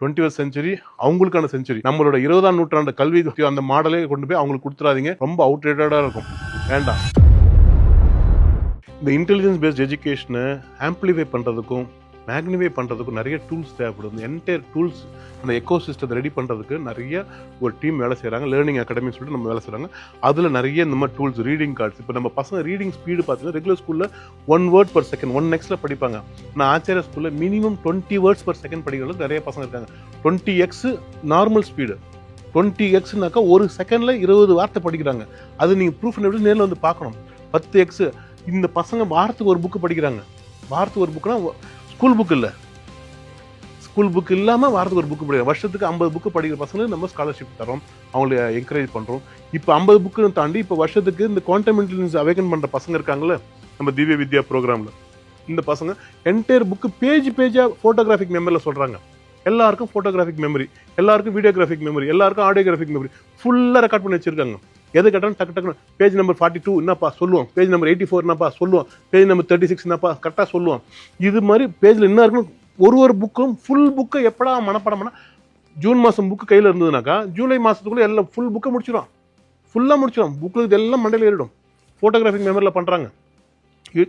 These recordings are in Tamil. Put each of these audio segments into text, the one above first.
21st செஞ்சுரி அவங்களுக்கான செஞ்சுரி. நம்மளோட 20ஆம் நூற்றாண்டு கல்வி அந்த மாடலே கொண்டு போய் அவங்களுக்கு கொடுத்துறாதீங்க. ரொம்ப அவுட்ரேட்டடா இருக்கும், வேண்டாம். இந்த இன்டெலிஜென்ஸ் பேஸ்ட் எஜுகேஷனை ஆம்பிளிஃபை பண்ணுறதுக்கும் மேக்னிஃபை பண்ணுறதுக்கும் நிறைய டூல்ஸ் தேவைப்படுது. என்டையர் டூல்ஸ் அந்த எக்கோ சிஸ்டத்தை ரெடி பண்ணுறதுக்கு நிறைய ஒரு டீம் வேலை செய்கிறாங்க. லேர்னிங் அகாடமி சொல்லிட்டு நம்ம வேலை செய்கிறாங்க. அதில் நிறைய இந்த மாதிரி டூல்ஸ், ரீடிங் கார்ட்ஸ். இப்போ நம்ம பசங்க ரீடிங் ஸ்பீடு பார்த்தீங்கன்னா ரெகுலர் ஸ்கூலில் 1 word per second 1x படிப்பாங்க. நான் ஆச்சாரிய ஸ்கூலில் மினிமம் 20 words per second படிக்கிறதுக்கு நிறைய பசங்க இருக்காங்க. 20x normal speed. 20xனாக்கா ஒரு செகண்டில் 20 வார்த்தை படிக்கிறாங்க. அது நீங்கள் ப்ரூஃப் எப்படி நேரில் வந்து பார்க்கணும். 10x. இந்த பசங்க வாரத்துக்கு ஒரு புக்கு படிக்கிறாங்க. வாரத்துக்கு ஒரு புக்குனா ஸ்கூல் புக் இல்லை, ஸ்கூல் புக் இல்லாமல் வாரத்துக்கு ஒரு புக்கு படிக்கிறாங்க. வருஷத்துக்கு 50 புக்கு படிக்கிற பசங்களுக்கு நம்ம ஸ்காலர்ஷிப் தரோம், அவங்களை என்கரேஜ் பண்ணுறோம். இப்போ 50 புக்குன்னு தாண்டி இப்போ வருஷத்துக்கு இந்த குவாண்டம் இன்டெலிஜென்ஸ் அவேக்கன் பண்ணுற பசங்க இருக்காங்களே நம்ம திவ்ய வித்யா ப்ரோக்ராமில். இந்த பசங்க என்டையர் புக்கு பேஜாக ஃபோட்டோகிராஃபிக் மெமரியில் சொல்கிறாங்க. எல்லாருக்கும் ஃபோட்டோகிராஃபிக் மெமரி, எல்லாருக்கும் வீடியோகிராஃபிக் மெமரி, எல்லாருக்கும் ஆடியோகிராஃபிக் மெமரி ஃபுல்லாக ரெக்கார்ட் பண்ணி வச்சிருக்காங்க. எது கேட்டாலும் டக்கு பேஜ் நம்பர் 42 என்னப்பா சொல்லுவோம், பேஜ் நம்பர் 84 என்னப்பா சொல்லுவோம், பேஜ் நம்பர் 36 என்னப்பா கரெக்டாக சொல்லுவோம். இது மாதிரி பேஜில் என்ன இருக்குன்னு ஒரு புக்கும் ஃபுல் புக்கை எப்படா மனப்பாடம் பண்ணால் ஜூன் மாதம் புக்கு கையில் இருந்ததுனாக்கா ஜூலை மாதத்துக்குள்ளே எல்லாம் ஃபுல் புக்கை முடிச்சிடும், ஃபுல்லாக முடிச்சிடும். புக்கில் இதெல்லாம் மண்டையில் ஏறிடும். ஃபோட்டோகிராஃபிக் மெமரியில் பண்ணுறாங்க.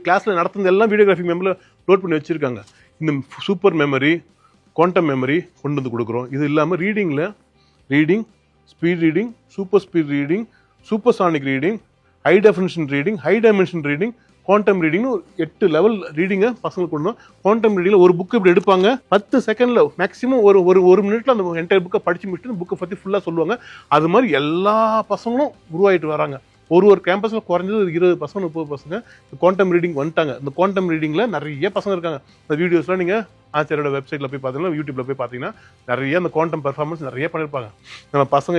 கிளாஸில் நடத்துனது எல்லாம் வீடியோகிராஃபிக் மெமரியில் லோட் பண்ணி வச்சுருக்காங்க. இந்த சூப்பர் மெமரி, குவாண்டம் மெமரி கொண்டு வந்து கொடுக்குறோம். இது இல்லாமல் reading, speed reading, super speed reading, supersonic reading, high definition reading, high dimension reading, quantum ரீடிங்னு 8 லெவல் ரீடிங்கை பசங்களுக்கு கொண்டு வந்தோம். குவாண்டம் ரீடிங்கில் ஒரு புக்கு இப்படி எடுப்பாங்க, 10 செகண்டில் மேக்ஸிமம் ஒரு மினிட்ல அந்த என்டையர் புக்கை படிச்சு முடிச்சுட்டு புக்கை பற்றி ஃபுல்லாக சொல்லுவாங்க. அது மாதிரி எல்லா பசங்களும் உருவாயிட்டு வராங்க. ஒரு கேம்பஸில் குறைஞ்சது 20 பசங்க 30 பசங்க குவாண்டம் ரீடிங் வந்துட்டாங்க. இந்த குவாண்டம் ரீடிங்கில் நிறைய பசங்க இருக்காங்க. இந்த வீடியோஸ்லாம் நீங்கள் ஆச்சாரியோட வெப்சைட்டில் போய் பார்த்தீங்கன்னா, யூடியூப்ல போய் பார்த்தீங்கன்னா நிறைய அந்த குவாண்டம் பெர்ஃபார்மன்ஸ் நிறைய பண்ணியிருப்பாங்க. நம்ம பசங்க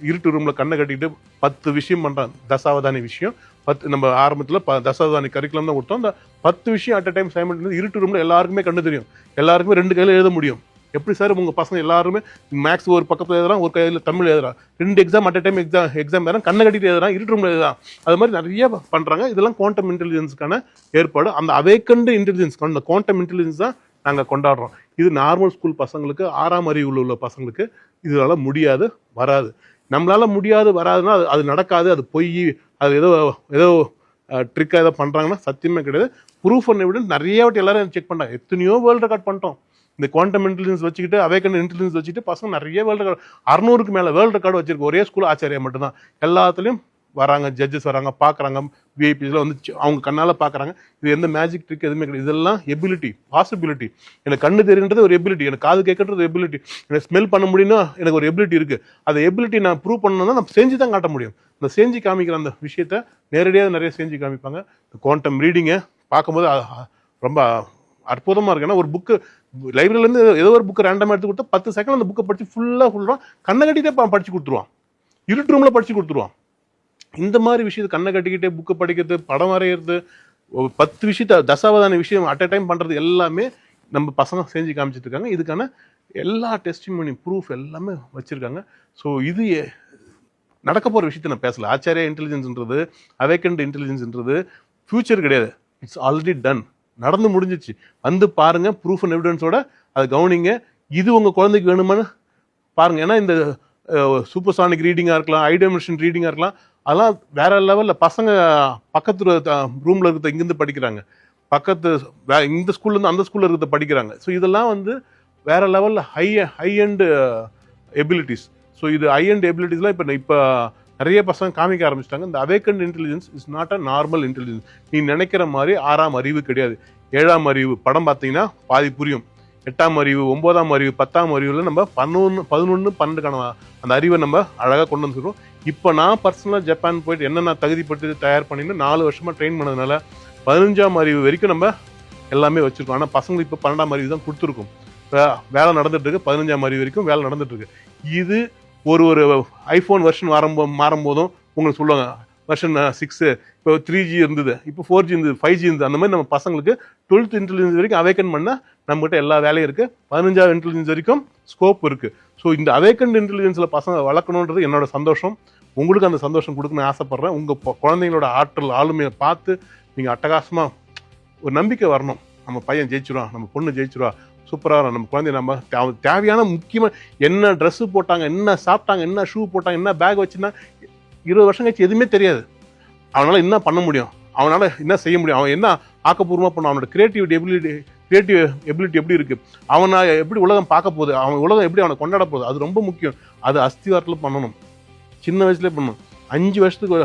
இருட்டு ரூமில் கண்ணை கட்டிக்கிட்டு 10 விஷயம் பண்ணுறாங்க. தசாவதானி விஷயம் 10 நம்ம ஆரம்பத்தில் தசாவதானி கரிக்குலம் தான் கொடுத்தோம். அந்த 10 விஷயம் அட் அ டைம் சைமல்டேனியஸா இருட்டு ரூமில் எல்லாருக்குமே கண்ணு தெரியும், எல்லாருக்குமே 2 கையில் எழுத முடியும். எப்படி சார் உங்கள் பசங்க எல்லாருமே மேக்ஸ் ஒரு பக்கத்தில் எழுதுறான், ஒரு கையில் தமிழ் எழுதுறான், 2 exam at a time exam எழுதுறான், கண்ணை கட்டிட்டு எழுதுறான், இருட்டு ரூமில் எழுதுறான். அது மாதிரி நிறைய பண்ணுறாங்க. இதெல்லாம் குவாண்டம் இன்டெலிஜென்ஸுக்கான ஏற்பாடு. அந்த அவேக்கன்டு இன்டெலிஜென்ஸ், அந்த குவாண்டம் இன்டெலிஜென்ஸ் தான் நாங்கள் கொண்டாடுறோம். இது நார்மல் ஸ்கூல் பசங்களுக்கு, 6ஆம் அறிவில் உள்ள பசங்களுக்கு இதனால முடியாது, வராது. நம்மளால முடியாது வராதுன்னா அது நடக்காது, அது பொய், அது ஏதோ ட்ரிக்காக ஏதோ பண்ணுறாங்கன்னா சத்தியமே கிடையாது. ப்ரூஃப் அண்ட் எவிடன்ஸ் நிறைய வாட்டி எல்லாரும் செக் பண்ணுறாங்க. எத்தனையோ வேர்ல்டு ரெக்கார்ட் பண்ணிட்டோம். இந்த குவாண்டம் இன்டெலிஜென்ஸ் வச்சுக்கிட்டு, அவேக்கன் இன்டெலிஜென்ஸ் வச்சுட்டு பசங்க நிறைய வேர்ல்டு ரெக்கார்டு 600க்கு மேலே வேர்ல்டு ரெக்கார்டு வச்சிருக்க ஒரே ஸ்கூல் ஆச்சாரியா மட்டும்தான். எல்லாத்துலேயும் வராங்க, ஜட்ஜஸ் வராங்க, பார்க்குறாங்க, விஐபிஸ்லாம் வந்து அவங்க கண்ணால் பார்க்குறாங்க. இது எந்த மேஜிக் ட்ரிக் எதுவுமே கிடையாது. இதெல்லாம் எபிலிட்டி, பாசிபிலிட்டி. எனக்கு கண்ணு தெரியுன்றது ஒரு எபிலிட்டி, எனக்கு காது கேட்கறது எபிலிட்டி, எனக்கு ஸ்மெல் பண்ண முடியும்னா எனக்கு ஒரு எபிலிட்டி இருக்குது. அந்த எபிலிட்டி நான் ப்ரூவ் பண்ணணும்னா நான் செஞ்சு தான் காட்ட முடியும். இந்த செஞ்சு காமிக்கிற அந்த விஷயத்த நேரடியாக நிறைய செஞ்சு காமிப்பாங்க. இந்த குவாண்டம் ரீடிங்கை பார்க்கும்போது ரொம்ப அற்புதமாக இருக்கு. ஏன்னா ஒரு புக்கு லைப்ரரியிலேருந்து ஏதோ ஒரு புக்கு ரேண்டமாக எடுத்து கொடுத்தா 10 செகண்ட் அந்த புக்கை படித்து ஃபுல்லாக கண்ணை கட்டிகிட்டே படித்து கொடுத்துருவான், இருட்டு ரூமில் படித்து கொடுத்துருவான். இந்த மாதிரி விஷயத்தை கண்ணை கட்டிக்கிட்டே புக்கு படிக்கிறது, படம் வரைகிறது, 10 விஷயத்த தசாவதான விஷயம் அட் அ டைம் பண்ணுறது எல்லாமே நம்ம பசங்க செஞ்சு காமிச்சிட்டு இருக்காங்க. இதுக்கான எல்லா டெஸ்டிமோனி ப்ரூஃப் எல்லாமே வச்சுருக்காங்க. ஸோ இது நடக்க போகிற விஷயத்தை நான் பேசல. ஆச்சாரியா இன்டெலிஜென்ஸ்ன்றது, அவேக்கன்டு இன்டெலிஜென்ஸ்ன்றது ஃபியூச்சர் கிடையாது, இட்ஸ் ஆல்ரெடி டன், நடந்து முடிஞ்சிச்சு. வந்து பாருங்க, ப்ரூஃப் அண்ட் எவிடன்ஸோட அதை கவனிங்க. இது உங்கள் குழந்தைக்கு வேணுமான்னு பாருங்க. ஏன்னா இந்த சூப்பர்சானிக் ரீடிங்காக இருக்கலாம், ஹை டைமென்ஷன் ரீடிங்காக இருக்கலாம், அதெல்லாம் வேற லெவலில் பசங்க பக்கத்து ரூமில் இருக்கிறத இங்கேருந்து படிக்கிறாங்க, பக்கத்து இந்த ஸ்கூல்லேருந்து அந்த ஸ்கூலில் இருக்கிறத படிக்கிறாங்க. ஸோ இதெல்லாம் வந்து வேற லெவலில் ஹை அண்ட் எபிலிட்டிஸ். ஸோ இது ஹை அண்ட் எபிலிட்டிஸ்லாம் இப்போ நிறைய பசங்க காமிக்க ஆரம்பிச்சிட்டாங்க. இந்த awakened intelligence is not a normal intelligence. நீ நினைக்கிற மாதிரி 6ஆம் அறிவு கிடையாது. 7ஆம் அறிவு படம் பார்த்தீங்கன்னா பாதி புரியும். 8ஆம் அறிவு, 9ஆம் அறிவு, 10ஆம் அறிவில் நம்ம 11, 12 அந்த அறிவை நம்ம அழகாக கொண்டு வந்துருக்கோம். இப்போ நான் பர்சனலாக ஜப்பான் போயிட்டு என்ன நான் தகுதிப்பட்டு தயார் பண்ணிட்டு 4 வருஷமாக ட்ரெயின் பண்ணதுனால 15ஆம் அறிவு வரைக்கும் நம்ம எல்லாமே வச்சுருக்கோம். ஆனால் பசங்களுக்கு இப்போ 12ஆம் அறிவு தான் கொடுத்துருக்கோம். வேலை நடந்துட்டு இருக்கு, 15ஆம் அறிவு வரைக்கும் வேலை நடந்துட்டு இருக்கு. இது ஒரு ஐஃபோன் வெர்ஷன் மாறும்போதும் உங்களுக்கு சொல்லுவாங்க வெர்ஷன் 6, இப்போ 3G இருந்தது, இப்போ 4G இருந்தது, 5G இருந்தது. அந்த மாதிரி நம்ம பசங்களுக்கு 12th இன்டெலிஜென்ஸ் வரைக்கும் அவேக்கன் பண்ணால் நம்மகிட்ட எல்லா வேலையும் இருக்குது. 15வது இன்டெலிஜென்ஸ் வரைக்கும் ஸ்கோப் இருக்குது. ஸோ இந்த அவேக்கன்ட் இன்டெலிஜென்ஸில் பசங்க வளர்க்கணுன்றது என்னோட சந்தோஷம். உங்களுக்கு அந்த சந்தோஷம் கொடுக்கணும்னு ஆசைப்பட்றேன். உங்கள் குழந்தைங்களோட ஆற்றல் ஆளுமையை பார்த்து நீங்கள் அட்டகாசமாக ஒரு நம்பிக்கை வரணும். நம்ம பையன் ஜெயிச்சிருவான், நம்ம பொண்ணு ஜெயிச்சிருவா, சூப்பராக நம்ம குழந்தைய நம்ம தேவையான முக்கியமாக என்ன ட்ரெஸ்ஸு போட்டாங்க, என்ன சாப்பிட்டாங்க, என்ன ஷூ போட்டாங்க, என்ன பேக் வச்சுன்னா 20 வருஷம் கழிச்சு எதுவுமே தெரியாது. அவனால் என்ன பண்ண முடியும், அவனால் என்ன செய்ய முடியும், அவன் என்ன ஆக்கப்பூர்வமாக பண்ணும், அவனோட கிரியேட்டிவ் எபிலிட்டி எப்படி இருக்குது, அவனை எப்படி உலகம் பார்க்க போகுது, அவன் உலகம் எப்படி அவனை கொண்டாட போகுது, அது ரொம்ப முக்கியம். அது அஸ்திவாரத்தில் பண்ணணும், சின்ன வயசுலேயே பண்ணணும். 5 வருஷத்துக்கு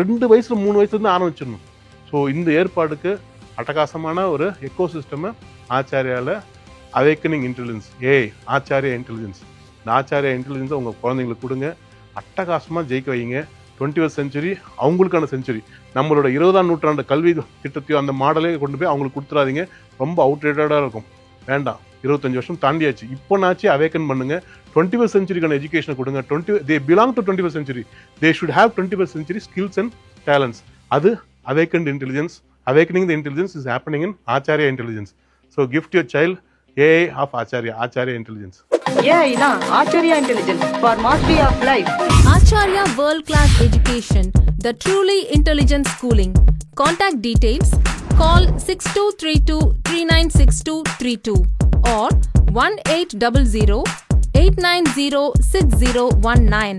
2 வயசுல 3 வயசுலேருந்து ஆரம்பிச்சிடணும். ஸோ இந்த ஏற்பாடுக்கு அட்டகாசமான ஒரு எக்கோசிஸ்டமை ஆச்சாரியாவில் அவேக்கனிங் இன்டெலிஜென்ஸ் ஆச்சாரியா இன்டெலிஜென்ஸ், இந்த ஆச்சாரியா இன்டெலிஜென்ஸை உங்கள் குழந்தைங்களுக்கு கொடுங்க. அட்டகாசமாக ஜெயிக்க வைங்க. 21st செஞ்சுரி அவங்களுக்கான செஞ்சுரி. நம்மளோட 20ஆம் நூற்றாண்டு கல்வி திட்டத்தையோ அந்த மாடலே கொண்டு போய் அவங்களுக்கு கொடுத்துடாதீங்க. ரொம்ப அவுட்ரேட்டடாக இருக்கும், வேண்டாம். 25 வருஷம் தாண்டியாச்சு. இப்போனாச்சு அவேக்கன் பண்ணுங்க. 21st செஞ்சுரிக்கான எஜுகேஷனை கொடுங்க. they belong to 21st century. they should have 21st century skills and talents. அது awakened intelligence. Awakening the intelligence is happening in Acharya intelligence. So gift your child AI of Acharya intelligence. AI na Acharya intelligence for mastery of life. Acharya World Class Education, the truly intelligent schooling. Contact details, call 6232396232 or 1800 890 6019.